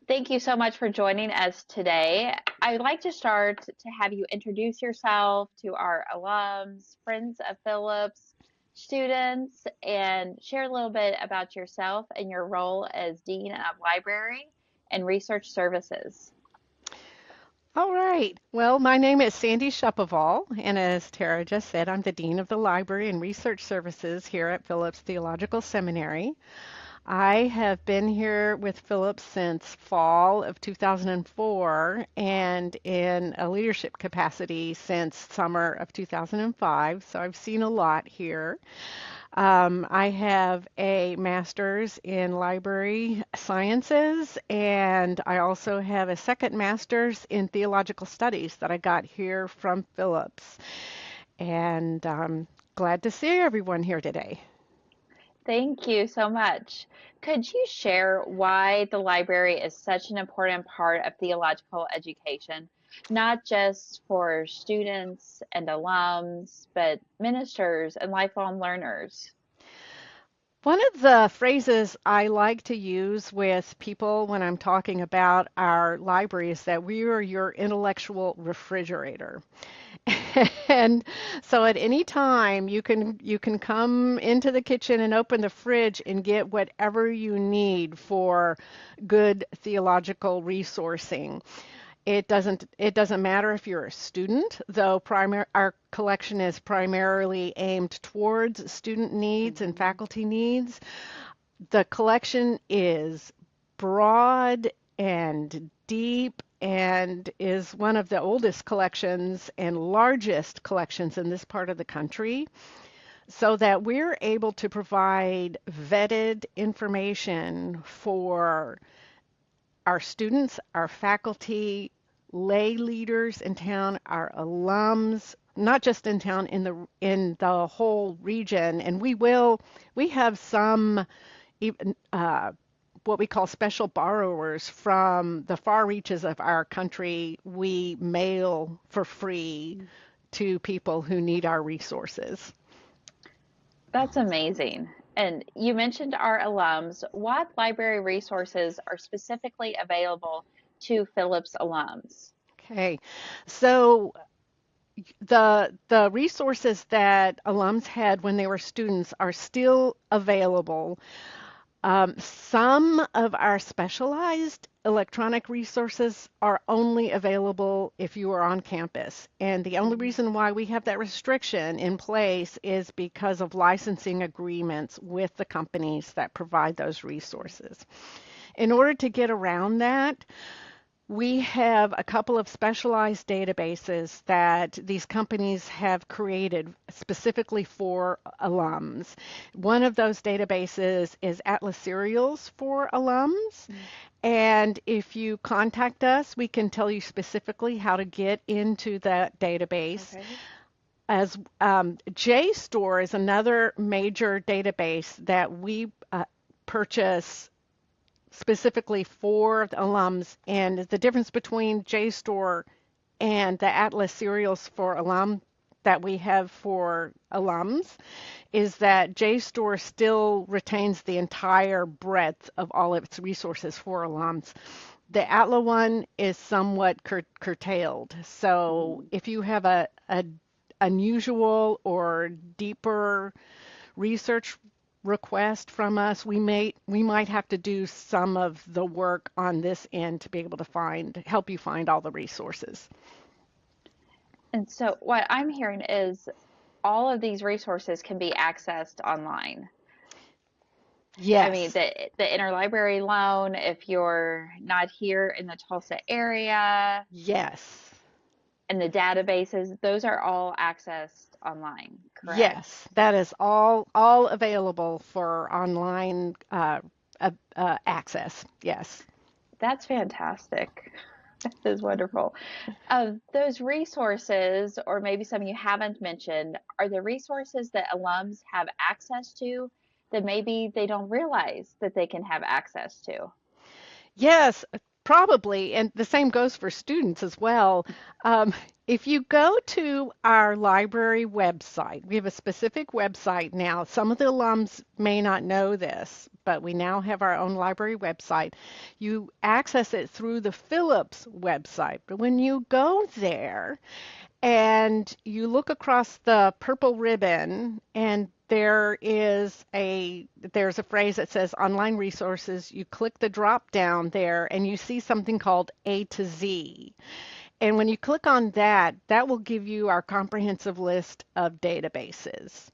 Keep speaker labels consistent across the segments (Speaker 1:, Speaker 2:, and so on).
Speaker 1: Thank you so much for joining us today. I'd like to start to have you introduce yourself to our alums, friends of Phillips, students, and share a little bit about yourself and your role as Dean of Library and Research Services.
Speaker 2: All right. Well, my name is Sandy Shapoval, and as Tara just said, I'm the Dean of the Library and Research Services here at Phillips Theological Seminary. I have been here with Phillips since fall of 2004 and in a leadership capacity since summer of 2005, so I've seen a lot here. I have a master's in library sciences, and I also have a second master's in theological studies that I got here from Phillips. And I'm glad to see everyone here today.
Speaker 1: Thank you so much. Could you share why the library is such an important part of theological education, not just for students and alums, but ministers and lifelong learners?
Speaker 2: One of the phrases I like to use with people when I'm talking about our library is that we are your intellectual refrigerator. And so at any time you can come into the kitchen and open the fridge and get whatever you need for good theological resourcing. It doesn't matter if you're a student, though our collection is primarily aimed towards student needs and
Speaker 1: Mhm.
Speaker 2: faculty needs. The collection is broad and deep and is one of the oldest collections and largest collections in this part of the country, so that we're able to provide vetted information for our students, our faculty, lay leaders in town, our alums, not just in town, in the whole region. And we have some even what we call special borrowers from the far reaches of our country. We mail for free to people who need our resources.
Speaker 1: That's amazing. And you mentioned our alums. What library resources are specifically available to Phillips alums?
Speaker 2: Okay, so the resources that alums had when they were students are still available. Some of our specialized electronic resources are only available if you are on campus. And the only
Speaker 1: Mhm.
Speaker 2: reason why we have that restriction in place is because of licensing agreements with the companies that provide those resources. In order to get around that, we have a couple of specialized databases that these companies have created specifically for alums. One of those databases is Atlas Serials for alums.
Speaker 1: Mm.
Speaker 2: And if you contact us, we can tell you specifically how to get into that database.
Speaker 1: Okay.
Speaker 2: As JSTOR is another major database that we purchase specifically for the alums. And the difference between JSTOR and the Atlas serials for alum that we have for alums is that JSTOR still retains the entire breadth of all of its resources for alums. The Atlas one is somewhat curtailed. So
Speaker 1: Mm.
Speaker 2: if you have a unusual or deeper research request from us, we might have to do some of the work on this end to be able to help you find all the resources.
Speaker 1: And so what I'm hearing is all of these resources can be accessed online. I mean,
Speaker 2: Yes,
Speaker 1: the interlibrary loan, if you're not here in the Tulsa area,
Speaker 2: yes,
Speaker 1: and the databases, those are all accessed online, correct?
Speaker 2: yes. That is all available for online access. Yes.
Speaker 1: That's fantastic. That is wonderful. Of those resources, or maybe some you haven't mentioned, are the resources that alums have access to that maybe they don't realize that they can have access to?
Speaker 2: Yes, probably, and the same goes for students as well. Um, If you go to our library website, we have a specific website now. Some of the alums may not know this, but we now have our own library website. You access it through the Phillips website. But when you go there and you look across the purple ribbon and there's a phrase that says online resources, you click the drop down there and you see something called A to Z. And when you click on that, that will give you our comprehensive list of databases.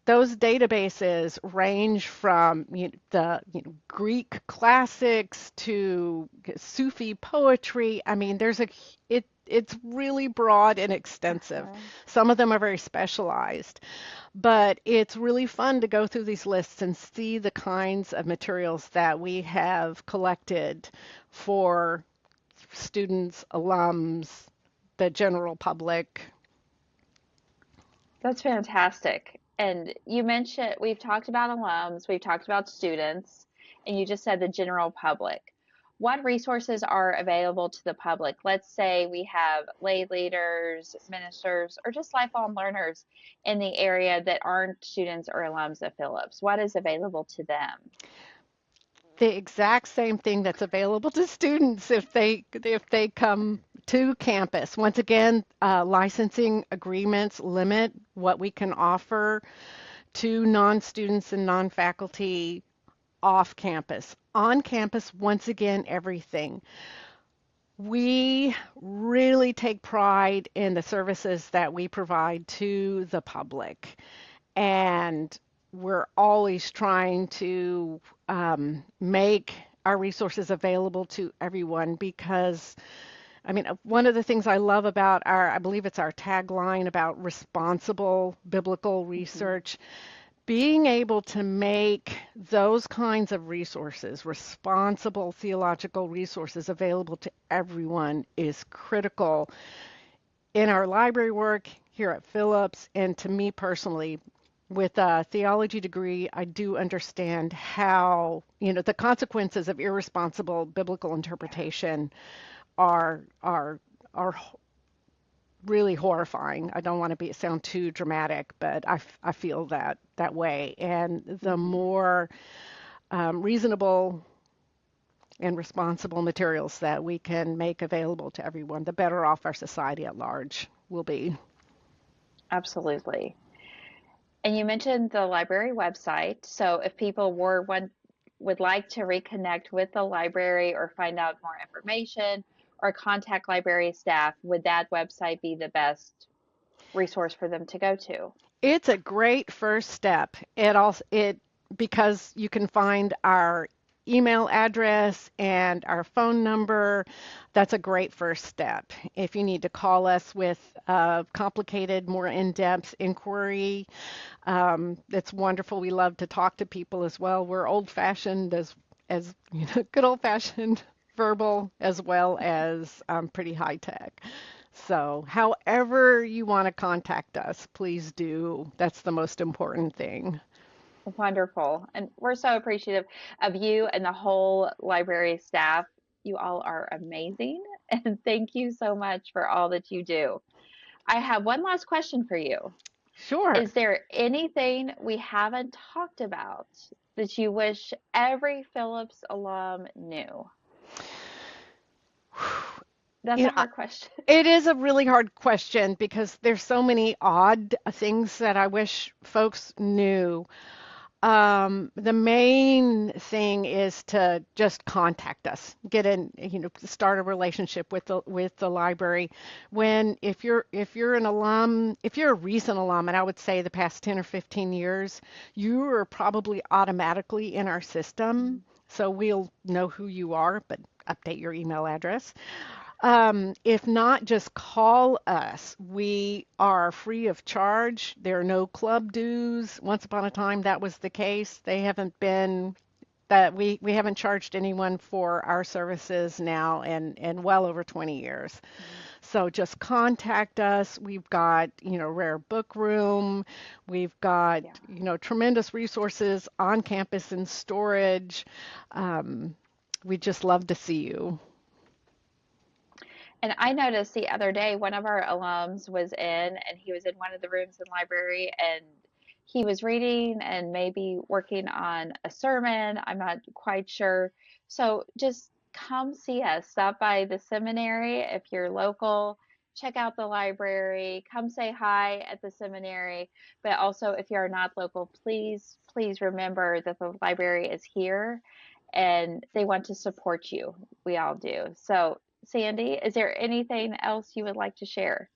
Speaker 2: Those databases range from Greek classics to Sufi poetry. I mean, it's really broad and extensive.
Speaker 1: Uh-huh.
Speaker 2: Some of them are very specialized, but it's really fun to go through these lists and see the kinds of materials that we have collected for students, alums, the general public.
Speaker 1: That's fantastic. And you mentioned we've talked about alums, we've talked about students, and you just said the general public. What resources are available to the public? Let's say we have lay leaders, ministers, or just lifelong learners in the area that aren't students or alums of Phillips. What is available to them?
Speaker 2: The exact same thing that's available to students if they come to campus. Once again, licensing agreements limit what we can offer to non-students and non-faculty off campus. On campus, once again, everything. We really take pride in the services that we provide to the public, and we're always trying to make our resources available to everyone because, I mean, one of the things I love about I believe it's our tagline about responsible biblical
Speaker 1: Hmm.
Speaker 2: research, being able to make those kinds of resources, responsible theological resources, available to everyone is critical in our library work here at Phillips. And to me personally, with a theology degree, I do understand how, the consequences of irresponsible biblical interpretation are really horrifying. I don't want to sound too dramatic, but I feel that way. And the
Speaker 1: Hmm.
Speaker 2: more reasonable and responsible materials that we can make available to everyone, the better off our society at large will be.
Speaker 1: Absolutely. And you mentioned the library website. So if people would like to reconnect with the library or find out more information or contact library staff, would that website be the best resource for them to go to?
Speaker 2: It's a great first step. It because you can find our email address and our phone number. That's a great first step. If you need to call us with a complicated, more in-depth inquiry, it's wonderful. We love to talk to people as well. We're old-fashioned as good old-fashioned verbal as well as pretty high tech. So, however you want to contact us, please do. That's the most important thing.
Speaker 1: Wonderful. And we're so appreciative of you and the whole library staff. You all are amazing. And thank you so much for all that you do. I have one last question for you.
Speaker 2: Sure.
Speaker 1: Is there anything we haven't talked about that you wish every Phillips alum knew? That's
Speaker 2: You
Speaker 1: a
Speaker 2: know,
Speaker 1: hard question.
Speaker 2: it is a really hard question because there's so many odd things that I wish folks knew. The main thing is to just contact us, get in, start a relationship with the library. If you're an alum, if you're a recent alum, and I would say the past 10 or 15 years, you are probably automatically in our system, so we'll know who you are, but update your email address. If not, just call us. We are free of charge. There are no club dues. Once upon a time, that was the case. They haven't been that we haven't charged anyone for our services now in well over 20 years.
Speaker 1: Mhm.
Speaker 2: So just contact us. We've got, rare book room. We've got,
Speaker 1: Yeah.
Speaker 2: tremendous resources on campus and storage. Um, we'd just love to see you.
Speaker 1: And I noticed the other day one of our alums was in, and he was in one of the rooms in the library, and he was reading and maybe working on a sermon. I'm not quite sure. So just come see us. Stop by the seminary if you're local. Check out the library. Come say hi at the seminary. But also, if you're not local, please, please remember that the library is here and they want to support you. We all do. So Sandy, is there anything else you would like to share?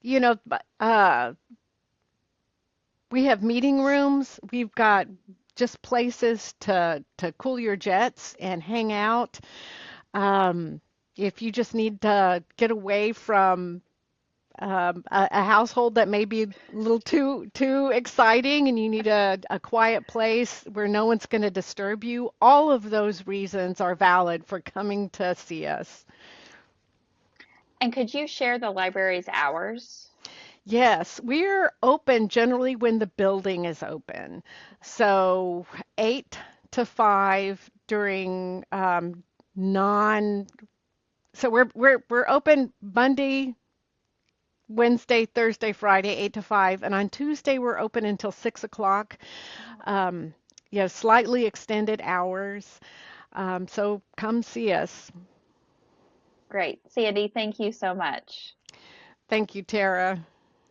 Speaker 2: You know, we have meeting rooms. We've got just places to cool your jets and hang out. Um, if you just need to get away from a household that may be a little too exciting and you need a quiet place where no one's going to disturb you, all of those reasons are valid for coming to see us.
Speaker 1: And could you share the library's hours?
Speaker 2: Yes, we're open generally when the building is open. So 8 to 5 during non so we're open Monday, Wednesday, Thursday, Friday, 8 to 5, and on Tuesday we're open until 6 o'clock.
Speaker 1: Oh,
Speaker 2: Um, slightly extended hours. So come see us.
Speaker 1: great. Sandy, thank you so much.
Speaker 2: Thank you, Tara.